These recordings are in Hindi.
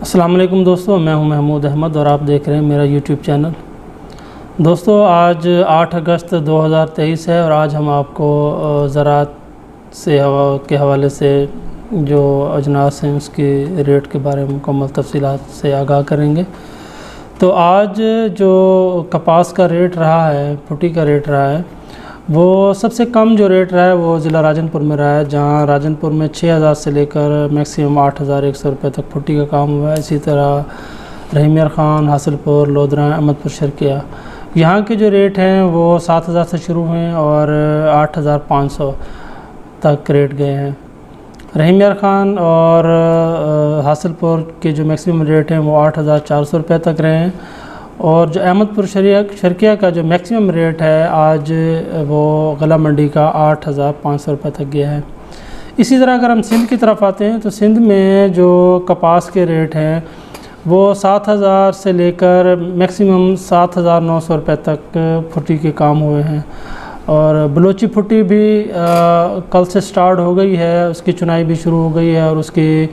अस्सलाम वालेकुम दोस्तों, मैं हूं महमूद अहमद और आप देख रहे हैं मेरा यूट्यूब चैनल। दोस्तों, आज 8 अगस्त 2023 है और आज हम आपको ज़राअत से हवा के हवाले से जो अजनास हैं उसके रेट के बारे में मुकम्मल तफसीलात से आगाह करेंगे। तो आज जो कपास का रेट रहा है, फुटी का रेट रहा है, वो सबसे कम जो रेट रहा है वो ज़िला राजनपुर में रहा है, जहाँ राजनपुर में 6000 से लेकर मैक्सिमम 8100 रुपये तक फुटी का काम हुआ है। इसी तरह रहीमियर ख़ान, हासिलपुर, लोधरा, अहमदपुर शर्किया, यहाँ के जो रेट हैं वो 7000 से शुरू हुए और 8500 तक रेट गए हैं। रहीमियर ख़ान और हासिलपुर के जो मैक्सिमम रेट हैं वो 8400 रुपये तक रहे हैं और जो अहमदपुर शर्किया का जो मैक्सिमम रेट है आज वो गला मंडी का 8500 रुपये तक गया है। इसी तरह अगर हम सिंध की तरफ आते हैं तो सिंध में जो कपास के रेट हैं वो 7000 से लेकर मैक्सिमम 7900 रुपये तक फुटी के काम हुए हैं और बलोची फुटी भी कल से स्टार्ट हो गई है, उसकी चुनाई भी शुरू हो गई है और उसकी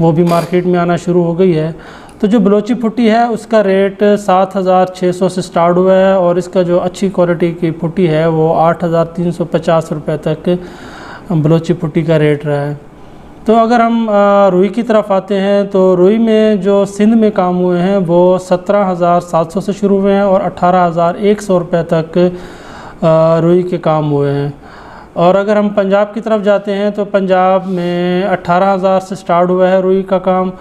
वो भी मार्केट में आना शुरू हो गई है। तो जो बलोची फुटी है उसका रेट 7600 से स्टार्ट हुआ है और इसका जो अच्छी क्वालिटी की फुटी है वो 8350 रुपये तक बलोची फुटी का रेट रहा है। तो अगर हम रुई की तरफ आते हैं तो रुई में जो सिंध में काम हुए हैं वो 17700 से शुरू हुए हैं और 18100 रुपये तक रुई के काम हुए हैं। और अगर हम पंजाब की तरफ जाते हैं तो पंजाब में 18000 से स्टार्ट हुआ है रुई का काम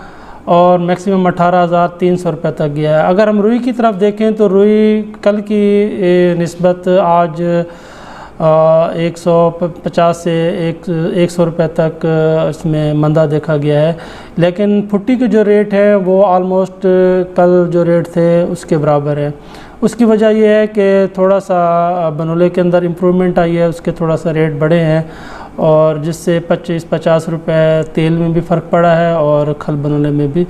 और मैक्सिमम 18300 रुपये तक गया है। अगर हम रुई की तरफ देखें तो रुई कल की निस्बत आज 150 से 100 रुपये तक इसमें मंदा देखा गया है, लेकिन फुट्टी के जो रेट है वो आलमोस्ट कल जो रेट थे उसके बराबर है। उसकी वजह यह है कि थोड़ा सा बनोले के अंदर इम्प्रूवमेंट आई है, उसके थोड़ा सा रेट बढ़े हैं और जिससे 25-50 रुपये तेल में भी फ़र्क पड़ा है और खल बनोले में भी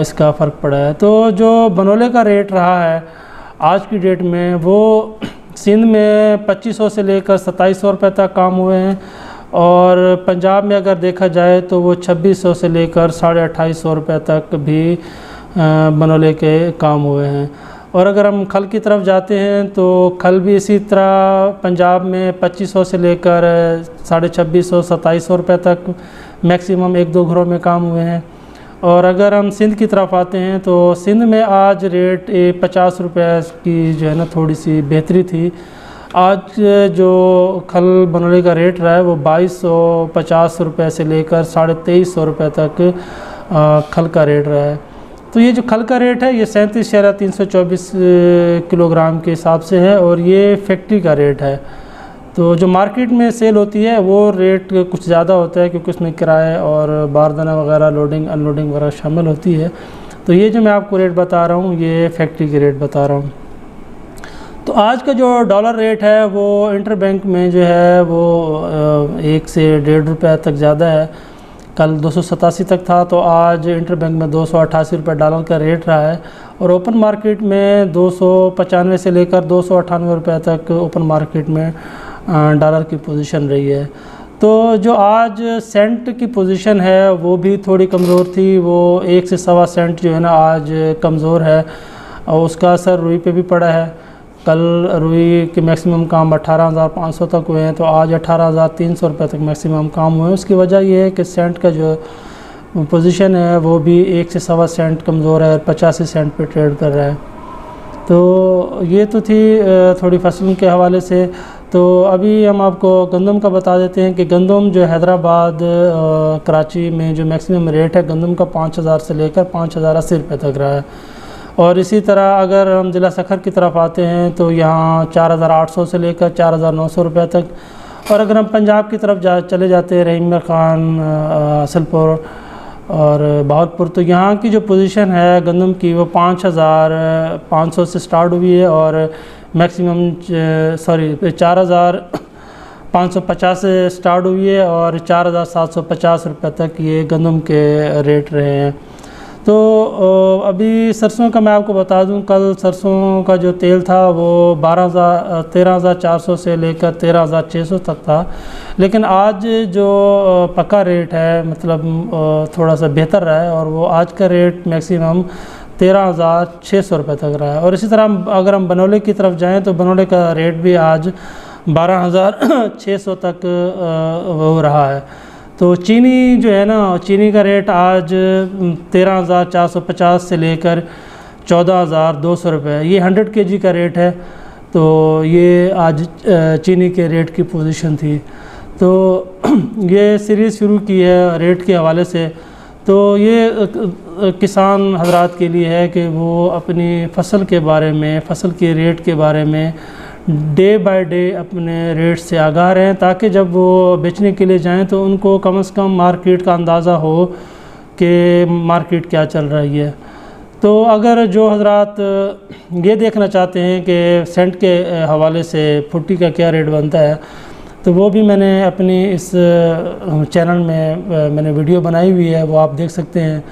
इसका फ़र्क पड़ा है। तो जो बनोले का रेट रहा है आज की डेट में वो सिंध में 2500 से लेकर 2700 रुपये तक काम हुए हैं और पंजाब में अगर देखा जाए तो वो 2600 से लेकर 2850 रुपये तक भी बनोले के काम हुए हैं। और अगर हम खल की तरफ जाते हैं तो खल भी इसी तरह पंजाब में 2500 से लेकर 2650-2700 रुपये तक मैक्सिमम 1-2 घरों में काम हुए हैं। और अगर हम सिंध की तरफ आते हैं तो सिंध में आज रेट 50 रुपये की जो है ना थोड़ी सी बेहतरी थी। आज जो खल बनोले का रेट रहा है वो 2250 रुपये से लेकर 2350 रुपये तक खल का रेट रहा है। तो ये जो खल का रेट है ये 37,324 किलोग्राम के हिसाब से है और ये फैक्ट्री का रेट है। तो जो मार्केट में सेल होती है वो रेट कुछ ज़्यादा होता है क्योंकि उसमें किराए और बारदाना वगैरह, लोडिंग अनलोडिंग वगैरह शामिल होती है। तो ये जो मैं आपको रेट बता रहा हूँ ये फैक्ट्री के रेट बता रहा हूँ। तो आज का जो डॉलर रेट है वो इंटर बैंक में जो है वो 1 से 1.5 रुपये तक ज़्यादा है। कल 287 तक था तो आज इंटर बैंक में 288 रुपये डॉलर का रेट रहा है और ओपन मार्केट में 295 से लेकर 298 रुपये तक ओपन मार्केट में डॉलर की पोजीशन रही है। तो जो आज सेंट की पोजीशन है वो भी थोड़ी कमज़ोर थी, वो 1 से 1.25 सेंट जो है ना आज कमज़ोर है और उसका असर रुई पे भी पड़ा है। कल रुई के मैक्सिमम काम 18,500 तक हुए हैं तो आज 18,300 रुपये तक मैक्सिमम काम हुए हैं। उसकी वजह यह है कि सेंट का जो पोजीशन है वो भी 1 से 1.25 सेंट कमज़ोर है और 85 सेंट पे ट्रेड कर रहा है। तो ये तो थी थोड़ी फसल के हवाले से। तो अभी हम आपको गंदम का बता देते हैं कि गंदम जो हैदराबाद कराची में जो मैक्सिमम रेट है गंदम का 5000 से लेकर 5080 रुपये तक रहा है। और इसी तरह अगर हम ज़िला सखर की तरफ आते हैं तो यहाँ 4800 से लेकर 4900 रुपये तक। और अगर हम पंजाब की तरफ चले जाते हैं रहीमियर ख़ान, हासिलपुर और बहावलपुर, तो यहाँ की जो पोजीशन है गंदम की वो 5500 से स्टार्ट हुई है और मैक्सिमम 4550 से स्टार्ट हुई है और 4750 रुपये तक ये गंदम के रेट रहे हैं। तो अभी सरसों का मैं आपको बता दूं, कल सरसों का जो तेल था वो 13,400 से लेकर 13,600 तक था, लेकिन आज जो पक्का रेट है मतलब थोड़ा सा बेहतर रहा है, और वो आज का रेट मैक्सिमम 13,600 रुपये तक रहा है। और इसी तरह अगर हम बनोले की तरफ जाएं तो बनोले का रेट भी आज 12,600 तक वो रहा है। तो चीनी जो है ना, चीनी का रेट आज 13,450 से लेकर 14,200 रुपये, ये 100 kg का रेट है। तो ये आज चीनी के रेट की पोजीशन थी। तो ये सीरीज़ शुरू की है रेट के हवाले से। तो ये किसान हजरात के लिए है कि वो अपनी फ़सल के बारे में, फ़सल के रेट के बारे में डे बाय डे अपने रेट से आगाह रहें, ताकि जब वो बेचने के लिए जाएं तो उनको कम से कम मार्केट का अंदाज़ा हो कि मार्केट क्या चल रही है। तो अगर जो हजरात ये देखना चाहते हैं कि सेंट के हवाले से फुट्टी का क्या रेट बनता है, तो वो भी मैंने अपनी इस चैनल में मैंने वीडियो बनाई हुई है, वो आप देख सकते हैं।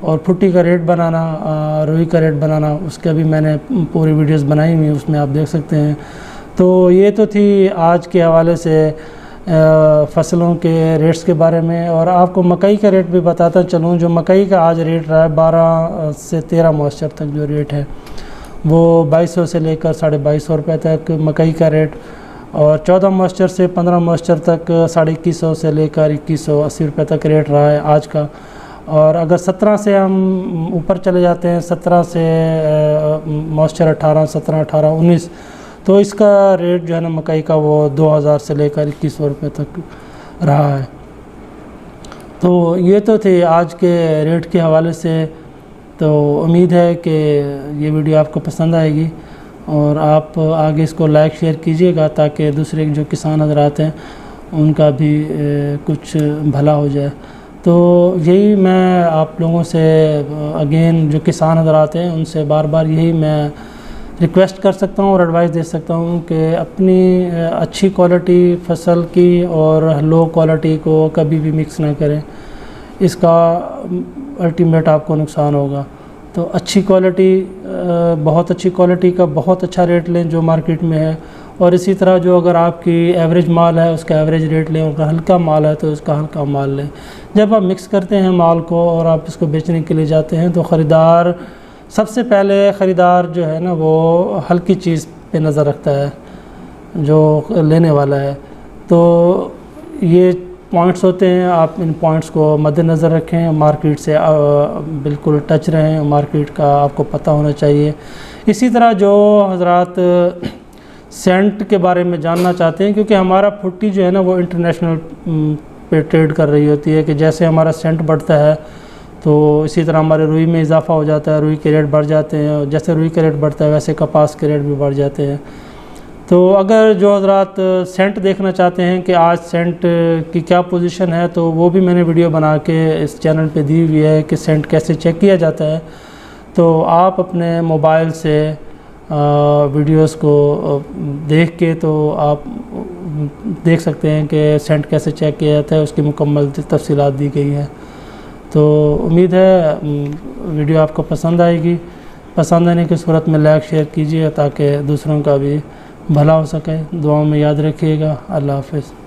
और फुट्टी का रेट बनाना, रुई का रेट बनाना, उसका भी मैंने पूरी वीडियोस बनाई हुई है, उसमें आप देख सकते हैं। तो ये तो थी आज के हवाले से फ़सलों के रेट्स के बारे में। और आपको मकई का रेट भी बताता चलूँ। जो मकई का आज रेट रहा है 12 से 13 मॉइस्चर तक जो रेट है वो 2200 से लेकर 2250 रुपये तक मकई का रेट, और 14 मॉइस्चर से 15 मॉइस्चर तक 2150 से लेकर 2180 रुपये तक रेट रहा है आज का। और अगर 17 से हम ऊपर चले जाते हैं, 17 से मॉइस्चर 18, 17, 18, 19, तो इसका रेट जो है ना मकई का वो 2000 से लेकर 2100 रुपये तक रहा है। तो ये तो थे आज के रेट के हवाले से। तो उम्मीद है कि ये वीडियो आपको पसंद आएगी, और आप आगे इसको लाइक शेयर कीजिएगा, ताकि दूसरे जो किसान हजरात हैं उनका भी कुछ भला हो जाए। तो यही मैं आप लोगों से अगेन जो किसान हजरात हैं उनसे बार बार यही मैं रिक्वेस्ट कर सकता हूँ और एडवाइस दे सकता हूँ कि अपनी अच्छी क्वालिटी फ़सल की और लो क्वालिटी को कभी भी मिक्स ना करें, इसका अल्टीमेट आपको नुकसान होगा। तो अच्छी क्वालिटी, बहुत अच्छी क्वालिटी का बहुत अच्छा रेट लें जो मार्केट में है, और इसी तरह जो अगर आपकी एवरेज माल है उसका एवरेज रेट लें, अगर हल्का माल है तो उसका हल्का माल लें। जब आप मिक्स करते हैं माल को और आप इसको बेचने के लिए जाते हैं तो ख़रीदार सबसे पहले ख़रीदार जो है ना वो हल्की चीज़ पे नज़र रखता है जो लेने वाला है। तो ये पॉइंट्स होते हैं, आप इन पॉइंट्स को मद्देनज़र रखें, मार्केट से बिल्कुल टच रहें, मार्केट का आपको पता होना चाहिए। इसी तरह जो हजरात सेंट के बारे में जानना चाहते हैं, क्योंकि हमारा फुट्टी जो है ना वो इंटरनेशनल पे ट्रेड कर रही होती है, कि जैसे हमारा सेंट बढ़ता है तो इसी तरह हमारे रुई में इजाफा हो जाता है, रुई के रेट बढ़ जाते हैं, और जैसे रुई का रेट बढ़ता है वैसे कपास के रेट भी बढ़ जाते हैं। तो अगर जो हजरात सेंट देखना चाहते हैं कि आज सेंट की क्या पोजीशन है, तो वो भी मैंने वीडियो बना के इस चैनल पे दी हुई है कि सेंट कैसे चेक किया जाता है। तो आप अपने मोबाइल से वीडियोस को देख के तो आप देख सकते हैं कि सेंट कैसे चेक किया जाता है, उसकी मुकम्मल तफसीलात दी गई है। तो उम्मीद है वीडियो आपको पसंद आएगी। पसंद आने की सूरत में लाइक शेयर कीजिए ताकि दूसरों का भी भला हो सके। दुआओं में याद रखिएगा। अल्लाह हाफ़िज़।